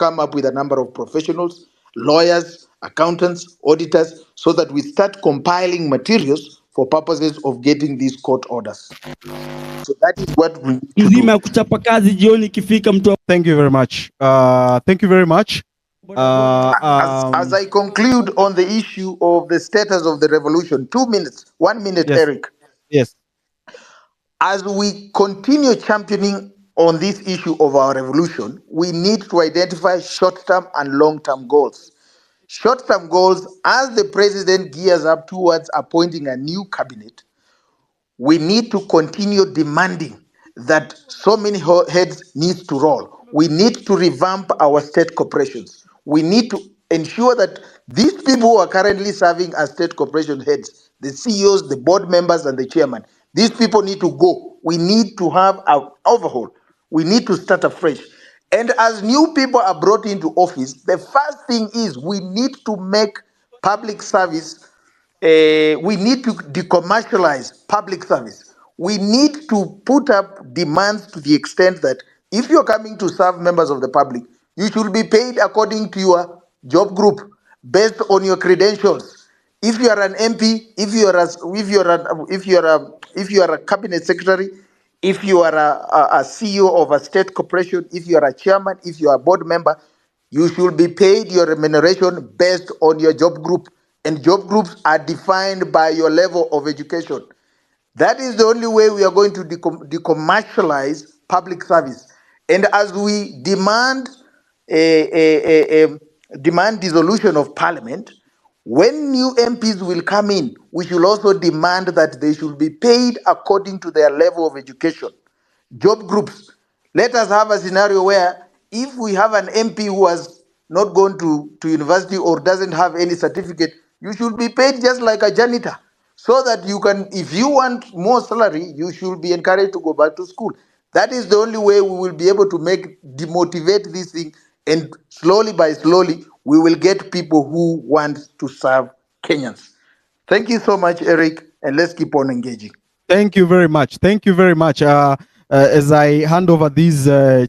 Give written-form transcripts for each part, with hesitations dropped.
come up with a number of professionals, lawyers, accountants, auditors, so that we start compiling materials for purposes of getting these court orders. So that is what we need to do. Thank you very much. Thank you very much. As I conclude on the issue of the status of the revolution, 2 minutes, 1 minute, yes. Eric. Yes. As we continue championing on this issue of our revolution, we need to identify short-term and long-term goals. Short-term goals, as the president gears up towards appointing a new cabinet, we need to continue demanding that so many heads need to roll. We need to revamp our state corporations. We need to ensure that these people who are currently serving as state corporation heads, the CEOs, the board members, and the chairman, these people need to go. We need to have an overhaul. We need to start afresh. And as new people are brought into office, the first thing is we need to make public service, we need to decommercialize public service. We need to put up demands to the extent that if you're coming to serve members of the public, you should be paid according to your job group, based on your credentials. If you are an MP, if you are a cabinet secretary, if you are a CEO of a state corporation, if you are a chairman, if you are a board member, you should be paid your remuneration based on your job group. And job groups are defined by your level of education. That is the only way we are going to decommercialize public service. And as we demand demand dissolution of parliament, when new MPs will come in, we should also demand that they should be paid according to their level of education. Job groups. Let us have a scenario where if we have an MP who has not gone to university or doesn't have any certificate, you should be paid just like a janitor. So that you can, if you want more salary, you should be encouraged to go back to school. That is the only way we will be able to demotivate this thing, and slowly by slowly, we will get people who want to serve Kenyans. Thank you so much, Eric, and let's keep on engaging. Thank you very much. Thank you very much. As I hand over this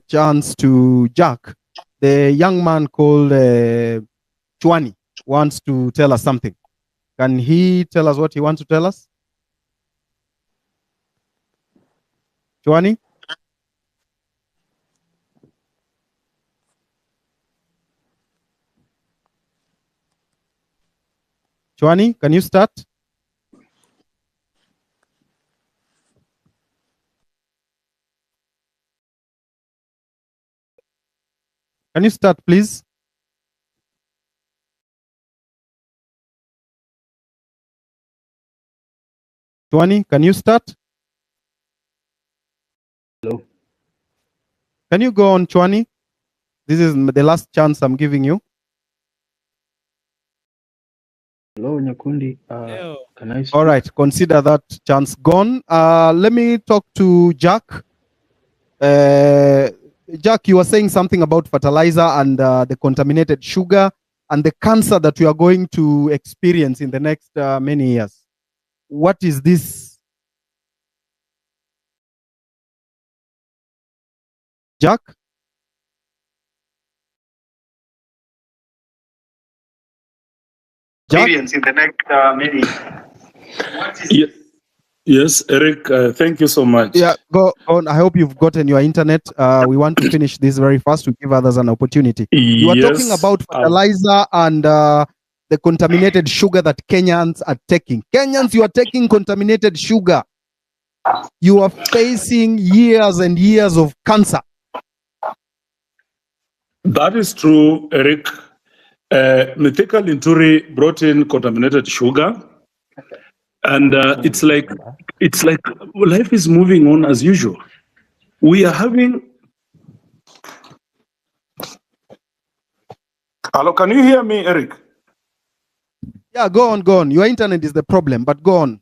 chance to Jack, the young man called Chwani wants to tell us something. Can he tell us what he wants to tell us? Chwani? Chwani, can you start? Can you start, please? Chwani, can you start? Hello. Can you go on, Chwani? This is the last chance I'm giving you. Hello, Nyakundi. Can I speak? All right, consider that chance gone. Let me talk to Jack. Jack, you were saying something about fertilizer and the contaminated sugar and the cancer that we are going to experience in the next many years. What is this? Jack? Experience in the next many. Yes, Eric, thank you so much. Yeah, go on. I hope you've gotten your internet. We want to finish this very fast to give others an opportunity. You are talking about fertilizer and the contaminated sugar that Kenyans are taking. Kenyans, you are taking contaminated sugar. You are facing years and years of cancer. That is true, Eric. Mithika Linturi brought in contaminated sugar. And it's like life is moving on as usual. We are having... Hello, can you hear me, Eric? Yeah, go on, go on. Your internet is the problem, but go on.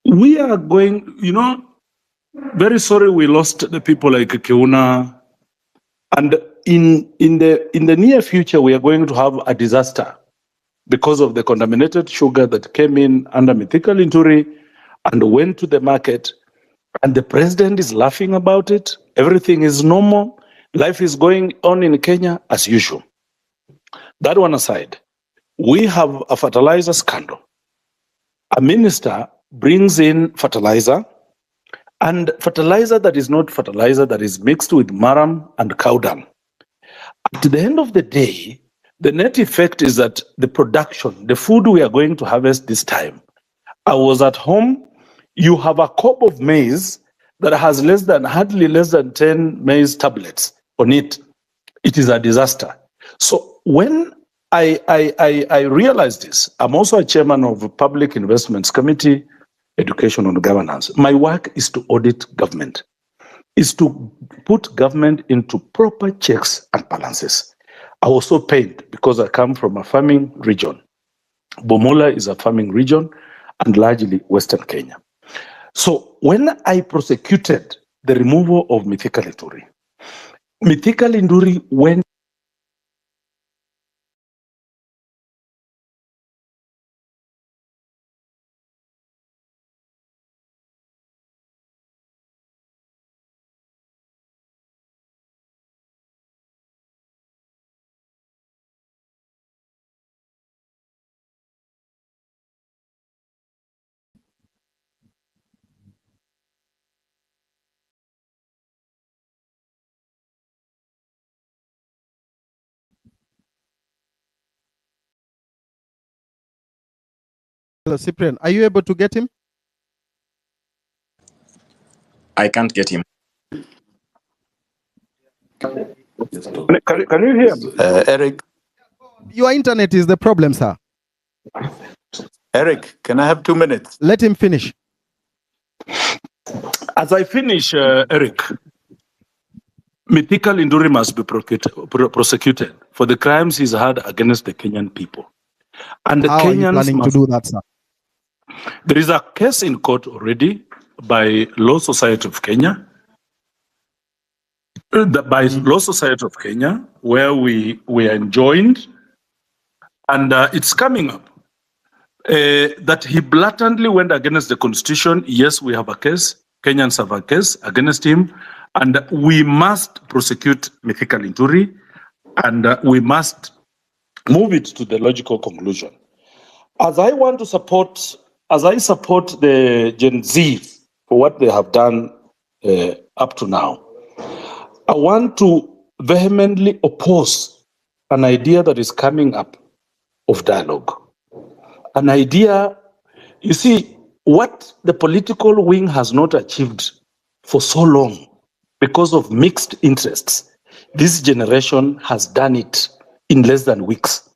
We are going, very sorry we lost the people like Keuna. And in the near future, we are going to have a disaster because of the contaminated sugar that came in under Mithika Linturi and went to the market. And the president is laughing about it. Everything is normal. Life is going on in Kenya as usual. That one aside, we have a fertilizer scandal. A minister brings in fertilizer, and fertilizer that is not fertilizer, that is mixed with maram and cow dung. At the end of the day, the net effect is that the production, the food we are going to harvest this time, I was at home, you have a cob of maize that has hardly less than 10 maize tablets on it. It is a disaster. So when I realized this, I'm also a chairman of Public Investments Committee, Education and Governance. My work is to audit government, is to put government into proper checks and balances. I was so pained because I come from a farming region. Bomola is a farming region and largely Western Kenya. So when I prosecuted the removal of Mithika Linturi went Hello, Cyprian. Are you able to get him? I can't get him. Can you hear me? Eric, Your internet is the problem, sir. Eric, can I have 2 minutes? Let him finish. As I finish, Eric, Mithika Linturi must be prosecuted for the crimes he's had against the Kenyan people. And the How are you Kenyans planning to do that, sir? There is a case in court already by Law Society of Kenya, where we are enjoined, and it's coming up that he blatantly went against the constitution. Yes, we have a case. Kenyans have a case against him, and we must prosecute Mithika Linturi, and we must move it to the logical conclusion. As I support the Gen Z for what they have done up to now, I want to vehemently oppose an idea that is coming up of dialogue. An idea, you see, what the political wing has not achieved for so long because of mixed interests, this generation has done it in less than weeks.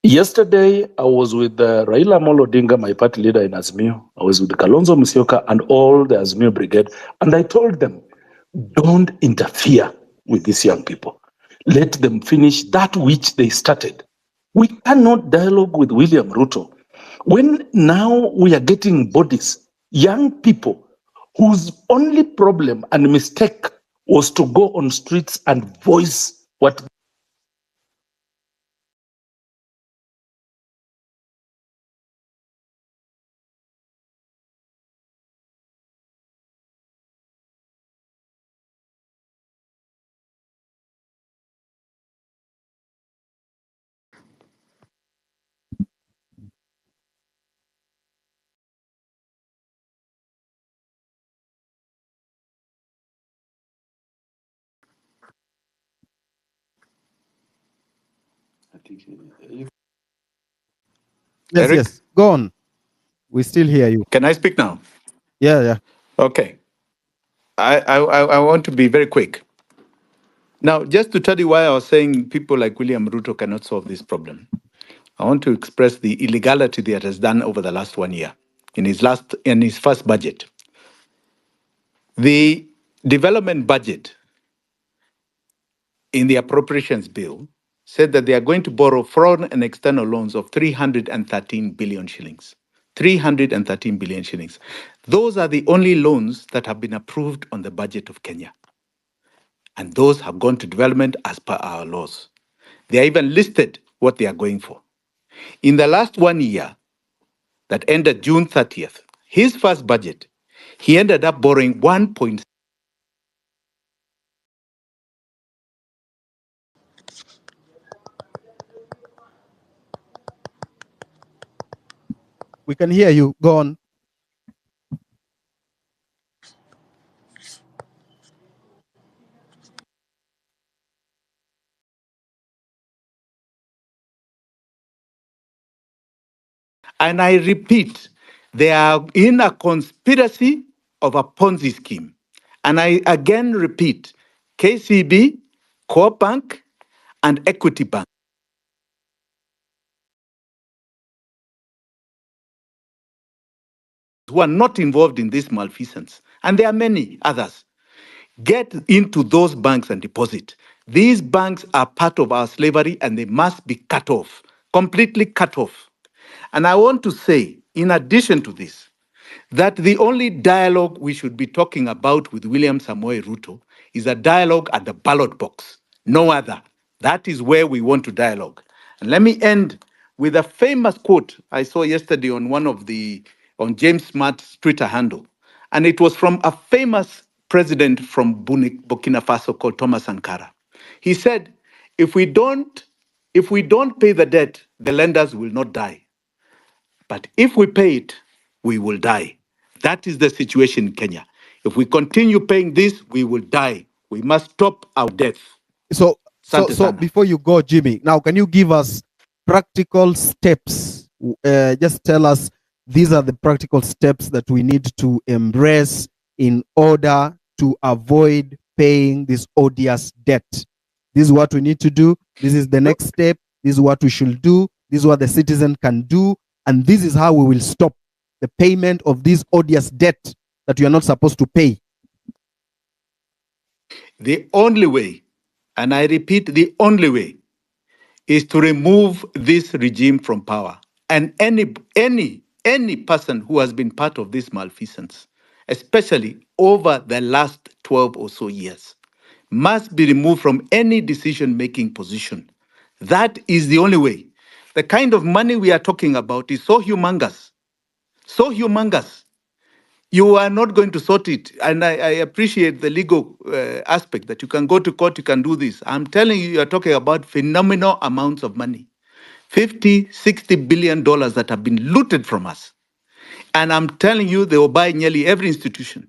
Yesterday, I was with Raila Odinga, my party leader in Azimio. I was with Kalonzo Musyoka and all the Azimio brigade, and I told them, don't interfere with these young people. Let them finish that which they started. We cannot dialogue with William Ruto when now we are getting bodies, young people whose only problem and mistake was to go on streets and voice what. Yes, Eric? yes. Go on. We still hear you. Can I speak now? Yeah. Okay. I want to be very quick. Now, just to tell you why I was saying people like William Ruto cannot solve this problem, I want to express the illegality that has done over the last 1 year. In his first budget, the development budget in the appropriations bill said that they are going to borrow foreign and external loans of 313 billion shillings. 313 billion shillings. Those are the only loans that have been approved on the budget of Kenya. And those have gone to development as per our laws. They are even listed what they are going for. In the last 1 year, that ended June 30th, his first budget, he ended up borrowing 1.6 We can hear you. Go on. And I repeat, they are in a conspiracy of a Ponzi scheme. And I again repeat, KCB, Core Bank, and Equity Bank, who are not involved in this malfeasance, and there are many others, get into those banks and deposit. These banks are part of our slavery and they must be cut off, completely cut off. And I want to say, in addition to this, that the only dialogue we should be talking about with William Samoei Ruto is a dialogue at the ballot box, no other. That is where we want to dialogue. And let me end with a famous quote I saw yesterday on James Smart's Twitter handle. And it was from a famous president from Burkina Faso called Thomas Sankara. He said, if we don't pay the debt, the lenders will not die. But if we pay it, we will die. That is the situation in Kenya. If we continue paying this, we will die. We must stop our death. So before you go, Jimmy, now can you give us practical steps? Just tell us these are the practical steps that we need to embrace in order to avoid paying this odious debt. This is what we need to do. This is the next step. This is what we should do. This is what the citizen can do. And this is how we will stop the payment of this odious debt that we are not supposed to pay. The only way, and I repeat, the only way, is to remove this regime from power. And any person who has been part of this malfeasance, especially over the last 12 or so years, must be removed from any decision-making position. That is the only way. The kind of money we are talking about is so humongous, so humongous. You are not going to sort it. And I appreciate the legal aspect that you can go to court, you can do this. I'm telling you, you're talking about phenomenal amounts of money. 50, 60 billion dollars that have been looted from us. And I'm telling you, they will buy nearly every institution.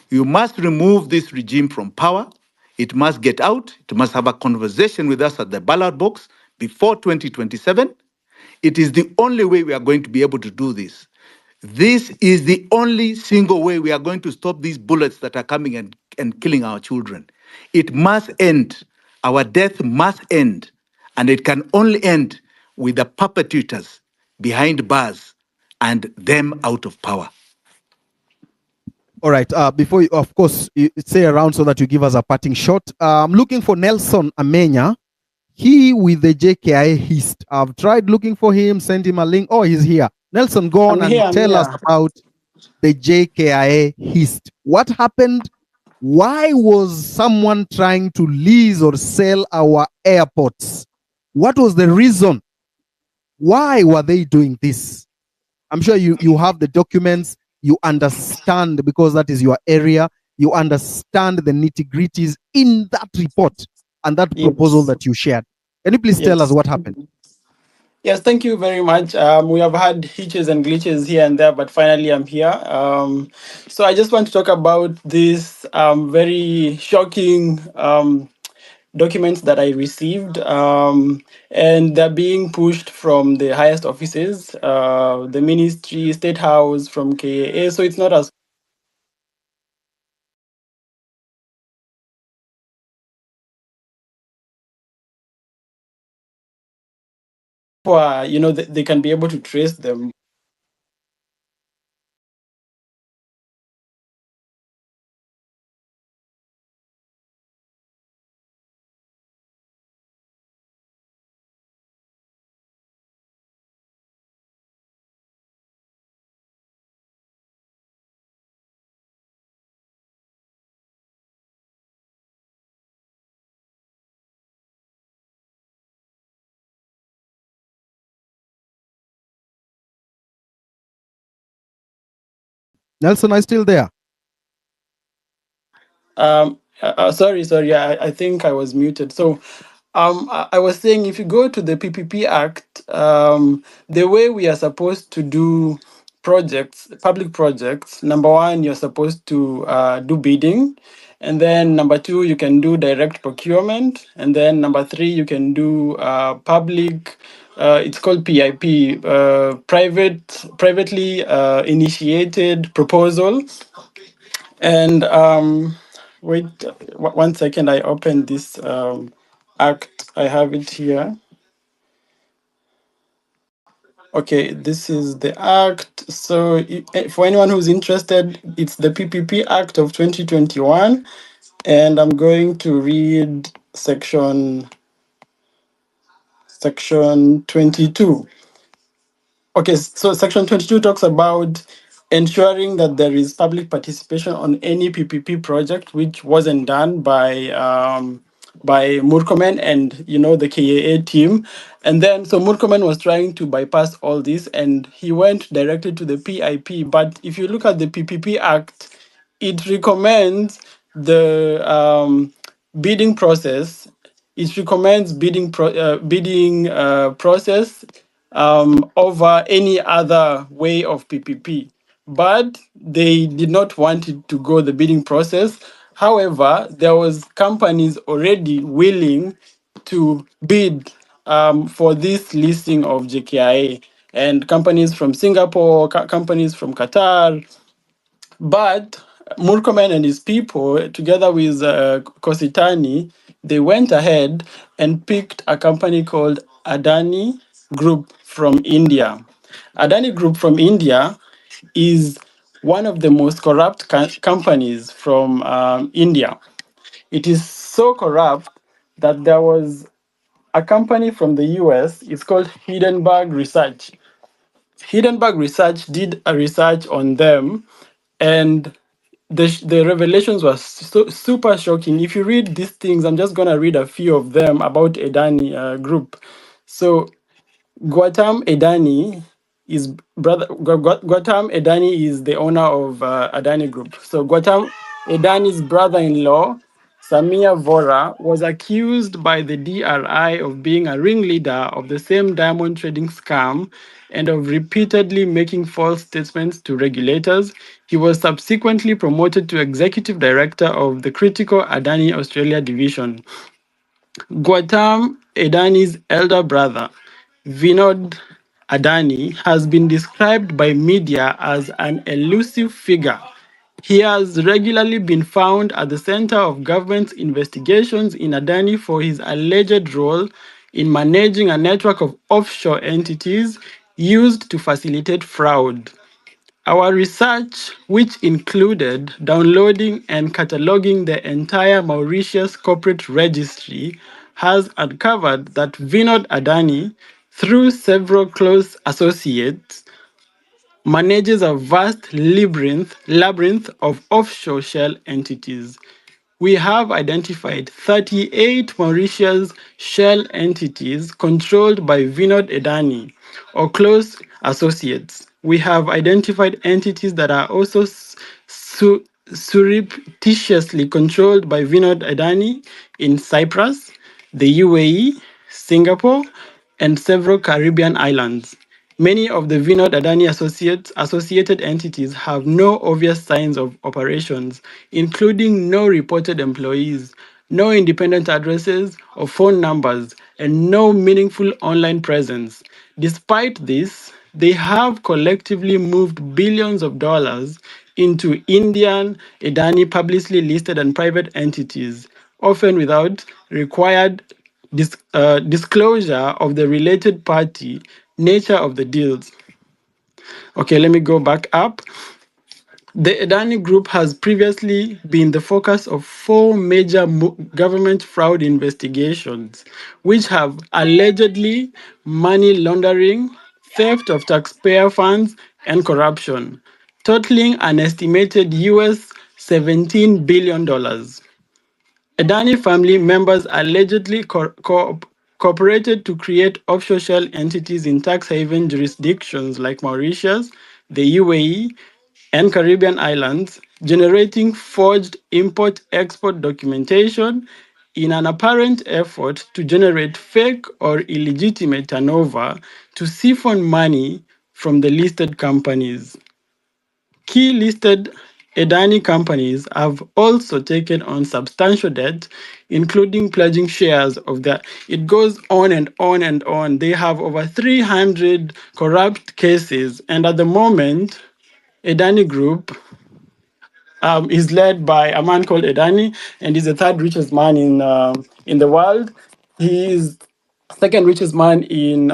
You must remove this regime from power. It must get out. It must have a conversation with us at the ballot box before 2027. It is the only way we are going to be able to do this. This is the only single way we are going to stop these bullets that are coming and killing our children. It must end. Our death must end. And it can only end with the perpetrators behind bars and them out of power. All right. Before you, of course, you stay around so that you give us a parting shot. I'm looking for Nelson Amenya. He with the JKIA hist. I've tried looking for him, sent him a link. Oh, he's here. Nelson, go on and tell us about the JKIA hist. What happened? Why was someone trying to lease or sell our airports? What was the reason? Why were they doing this? I'm sure you have the documents. You understand, because that is your area. You understand the nitty-gritties in that report and that proposal that you shared. Can you please tell us what happened? Yes, thank you very much. We have had hitches and glitches here and there, but finally I'm here. So I just want to talk about this very shocking documents that I received, and they're being pushed from the highest offices, the ministry, State House, from KAA. So it's not as they can be able to trace them. Nelson, are you still there? Sorry. I think I was muted. So I was saying if you go to the PPP Act, the way we are supposed to do projects, public projects, number one, you're supposed to do bidding. And then number two, you can do direct procurement. And then number three, you can do public, it's called PIP, privately initiated proposal. And wait 1 second, I opened this act. I have it here. Okay, this is the act. So for anyone who's interested, it's the PPP Act of 2021. And I'm going to read section 22. Okay, so section 22 talks about ensuring that there is public participation on any PPP project, which wasn't done by Murkomen and the KAA team. And then so Murkomen was trying to bypass all this, and he went directly to the PIP. But if you look at the PPP Act, it recommends the bidding process. It recommends bidding process over any other way of PPP. But they did not want it to go the bidding process. However, there was companies already willing to bid for this listing of JKIA, and companies from Singapore, companies from Qatar. But Murkomen and his people, together with Kositani, they went ahead and picked a company called Adani Group from India. Adani Group from India is one of the most corrupt companies from India. It is so corrupt that there was a company from the US, it's called Hindenburg Research. Hindenburg Research did a research on them, and the revelations were super shocking. If you read these things, I'm just going to read a few of them about Adani Group. So Gautam Adani Gautam Adani is the owner of Adani Group. So Gautam Adani's brother-in-law, Samia Vora, was accused by the DRI of being a ringleader of the same diamond trading scam and of repeatedly making false statements to regulators. He was subsequently promoted to executive director of the critical Adani Australia division. Gautam Adani's elder brother, Vinod Adani, has been described by media as an elusive figure. He has regularly been found at the center of government's investigations in Adani for his alleged role in managing a network of offshore entities used to facilitate fraud. Our research, which included downloading and cataloging the entire Mauritius corporate registry, has uncovered that Vinod Adani, through several close associates, manages a vast labyrinth of offshore shell entities. We have identified 38 Mauritius shell entities controlled by Vinod Adani or close associates. We have identified entities that are also surreptitiously controlled by Vinod Adani in Cyprus, the UAE, Singapore, and several Caribbean islands. Many of the Vinod Adani associated entities have no obvious signs of operations, including no reported employees, no independent addresses or phone numbers, and no meaningful online presence. Despite this, they have collectively moved billions of dollars into Indian Adani publicly listed and private entities, often without required disclosure of the related party nature of the deals. Okay, let me go back up. The Adani Group has previously been the focus of 4 major government fraud investigations, which have allegedly money laundering, theft of taxpayer funds, and corruption, totaling an estimated US $17 billion. Adani family members allegedly cooperated to create offshore shell entities in tax haven jurisdictions like Mauritius, the UAE, and Caribbean islands, generating forged import-export documentation in an apparent effort to generate fake or illegitimate turnover to siphon money from the listed companies. Key listed Adani companies have also taken on substantial debt, including pledging shares of their. It goes on and on and on. They have over 300 corrupt cases, and at the moment, Adani Group is led by a man called Adani, and he's the third richest man in the world. He is second richest man in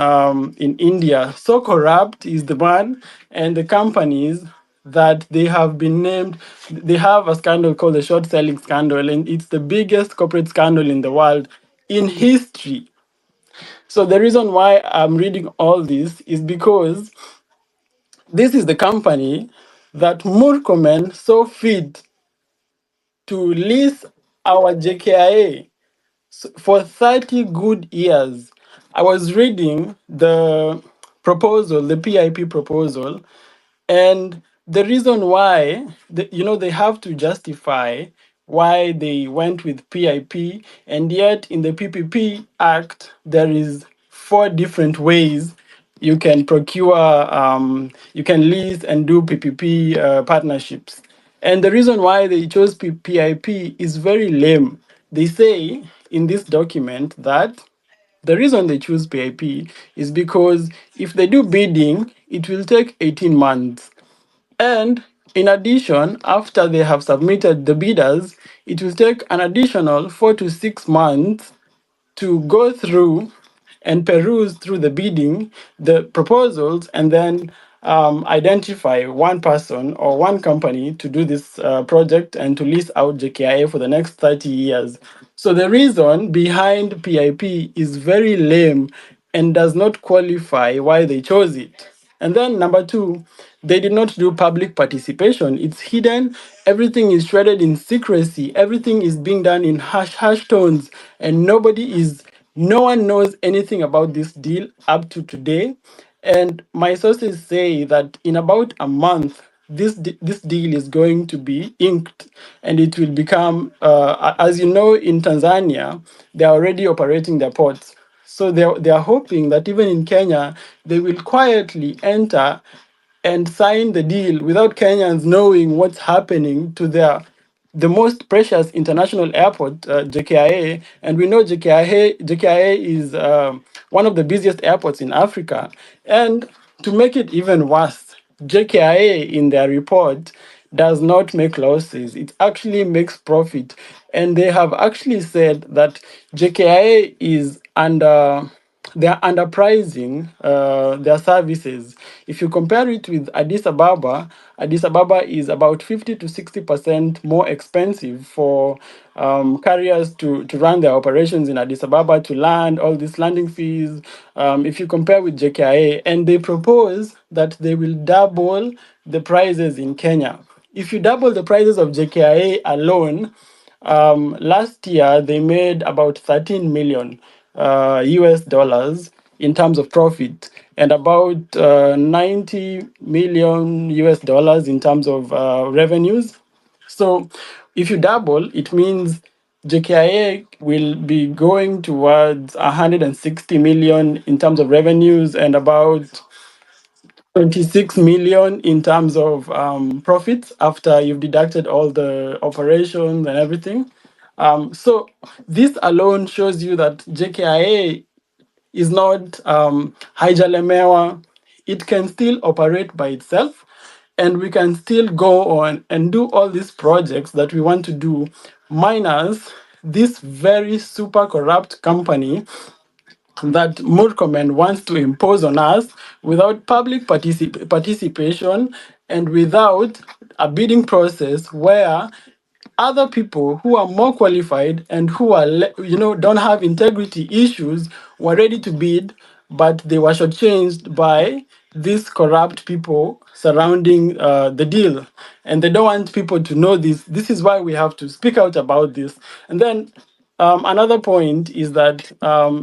India. So corrupt is the man, and the companies that they have been named. They have a scandal called the short selling scandal, and it's the biggest corporate scandal in the world in history. So the reason why I'm reading all this is because this is the company that Murkomen saw fit to lease our JKIA for 30 good years. I was reading the proposal, the PIP proposal, and the reason why, they have to justify why they went with PIP, and yet in the PPP Act, there is 4 different ways you can procure, you can lease and do PPP partnerships. And the reason why they chose PIP is very lame. They say in this document that the reason they choose PIP is because if they do bidding, it will take 18 months. And in addition, after they have submitted the bidders, it will take an additional 4 to 6 months to go through and peruse through the bidding, the proposals, and then identify one person or one company to do this project and to lease out JKIA for the next 30 years. So the reason behind PIP is very lame and does not qualify why they chose it. And then number two, they did not do public participation. It's hidden. Everything is shredded in secrecy. Everything is being done in hush tones, and no one knows anything about this deal up to today. And my sources say that in about a month, this deal is going to be inked, and it will become, as you know, in Tanzania, they are already operating their ports. So they are hoping that even in Kenya, they will quietly enter and sign the deal without Kenyans knowing what's happening to the most precious international airport, JKIA. And we know JKIA is one of the busiest airports in Africa. And to make it even worse, JKIA in their report does not make losses. It actually makes profit. And they have actually said that JKIA is they're underpricing their services. If you compare it with Addis Ababa is about 50 to 60% more expensive for carriers to run their operations in Addis Ababa, to land, all these landing fees. If you compare with JKIA, and they propose that they will double the prices in Kenya. If you double the prices of JKIA alone, last year they made about 13 million US dollars in terms of profit, and about 90 million US dollars in terms of revenues. So if you double, it means JKIA will be going towards 160 million in terms of revenues and about 26 million in terms of profits after you've deducted all the operations and everything. So this alone shows you that JKIA is not haijalemewa. It can still operate by itself, and we can still go on and do all these projects that we want to do, minus this very super corrupt company that Murkomen wants to impose on us without public participation and without a bidding process where other people who are more qualified and who are don't have integrity issues were ready to bid, but they were shortchanged by these corrupt people surrounding the deal, and they don't want people to know this. This is why we have to speak out about this. And then another point is that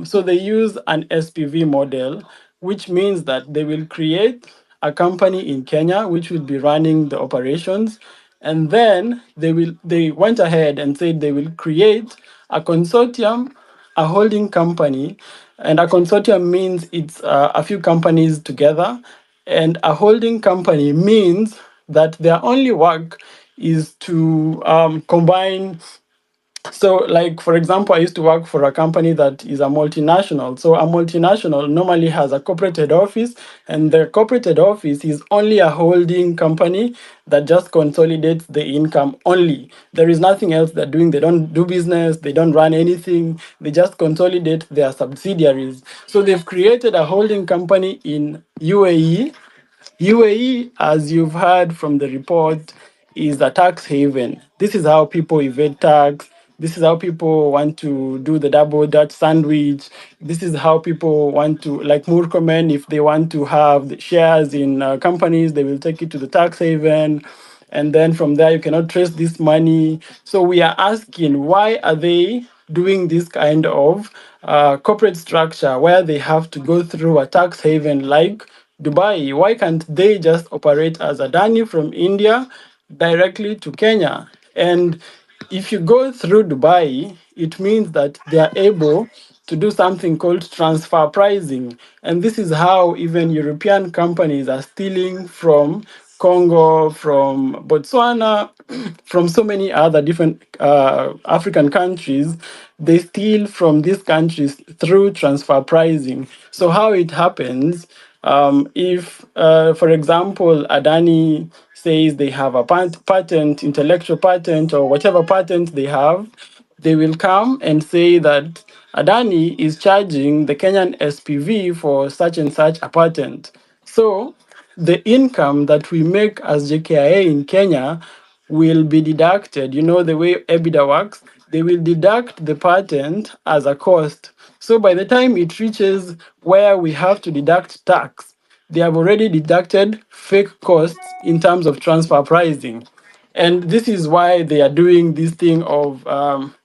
so they use an SPV model, which means that they will create a company in Kenya which will be running the operations, and then they went ahead and said they will create A consortium, a holding company, and a consortium means it's a few companies together, and a holding company means that their only work is to combine. So, like, for example, I used to work for a company that is a multinational. So, a multinational normally has a corporate head office, and the corporate head office is only a holding company that just consolidates the income only. There is nothing else they're doing. They don't do business, they don't run anything, they just consolidate their subsidiaries. So, they've created a holding company in UAE. UAE, as you've heard from the report, is a tax haven. This is how people evade tax. This is how people want to do the double Dutch sandwich. This is how people want to, like Murkomen, if they want to have the shares in companies, they will take it to the tax haven. And then from there, you cannot trace this money. So we are asking, why are they doing this kind of corporate structure where they have to go through a tax haven like Dubai? Why can't they just operate as Adani from India directly to Kenya? And if you go through Dubai, it means that they are able to do something called transfer pricing. And this is how even European companies are stealing from Congo, from Botswana, from so many other different African countries. They steal from these countries through transfer pricing. So, how it happens, if, for example, Adani says they have a patent, intellectual patent, or whatever patent they have, they will come and say that Adani is charging the Kenyan SPV for such and such a patent. So the income that we make as JKIA in Kenya will be deducted. You know, the way EBITDA works, they will deduct the patent as a cost. So by the time it reaches where we have to deduct tax, they have already deducted fake costs in terms of transfer pricing. And this is why they are doing this thing of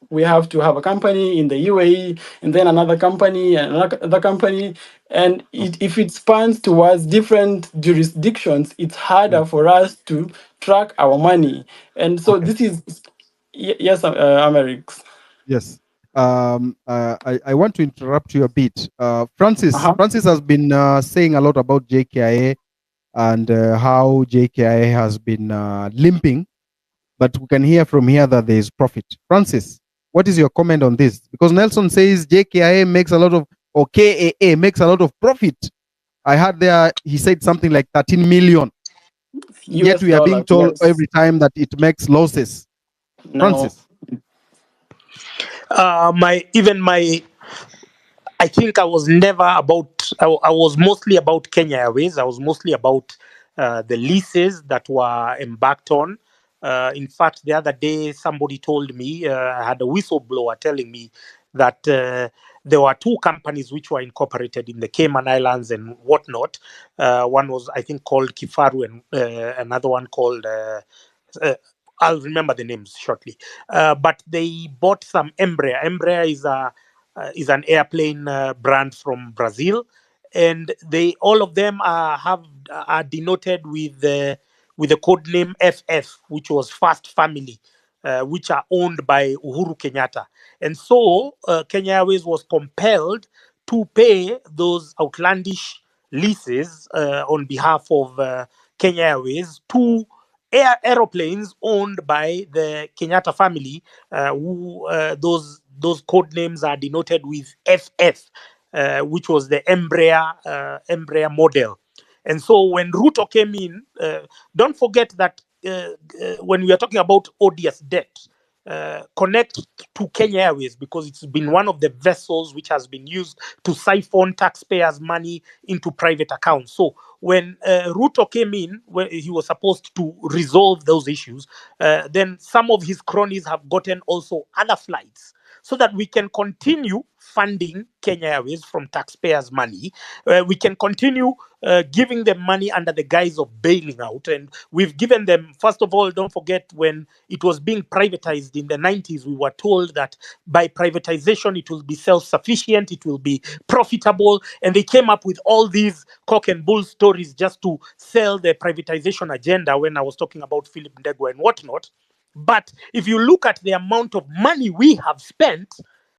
we have to have a company in the UAE and then another company and another company. And if it spans towards different jurisdictions, it's harder for us to track our money. And so this is, yes, Amerix. Yes. I want to interrupt you a bit. Francis has been saying a lot about JKIA and how JKIA has been limping, but we can hear from here that there is profit. Francis, what is your comment on this? Because Nelson says JKIA makes a lot of, or KAA makes a lot of profit. I heard there, he said something like 13 million. Yet we are being told every time that it makes losses. No. Francis. I think I was never about, I was mostly about Kenya Airways. I was mostly about the leases that were embarked on. In fact, the other day, somebody told me, I had a whistleblower telling me that there were two companies which were incorporated in the Cayman Islands and whatnot. One was, I think, called Kifaru, and another one called, I'll remember the names shortly. But they bought some Embraer. Embraer is an airplane brand from Brazil, and they all of them are denoted with the code name FF, which was Fast Family, which are owned by Uhuru Kenyatta. And so Kenya Airways was compelled to pay those outlandish leases on behalf of Kenya Airways to aeroplanes owned by the Kenyatta family, who those code names are denoted with FF, which was the Embraer model. And so when Ruto came in, don't forget that when we are talking about odious debt, connect to Kenya Airways, because it's been one of the vessels which has been used to siphon taxpayers' money into private accounts. So when Ruto came in, where he was supposed to resolve those issues, then some of his cronies have gotten also other flights, so that we can continue funding Kenya Airways from taxpayers' money. We can continue giving them money under the guise of bailing out. And we've given them, first of all, don't forget, when it was being privatized in the 90s, we were told that by privatization, it will be self-sufficient, it will be profitable. And they came up with all these cock and bull stories just to sell the privatization agenda when I was talking about Philip Ndegwa and whatnot. But if you look at the amount of money we have spent,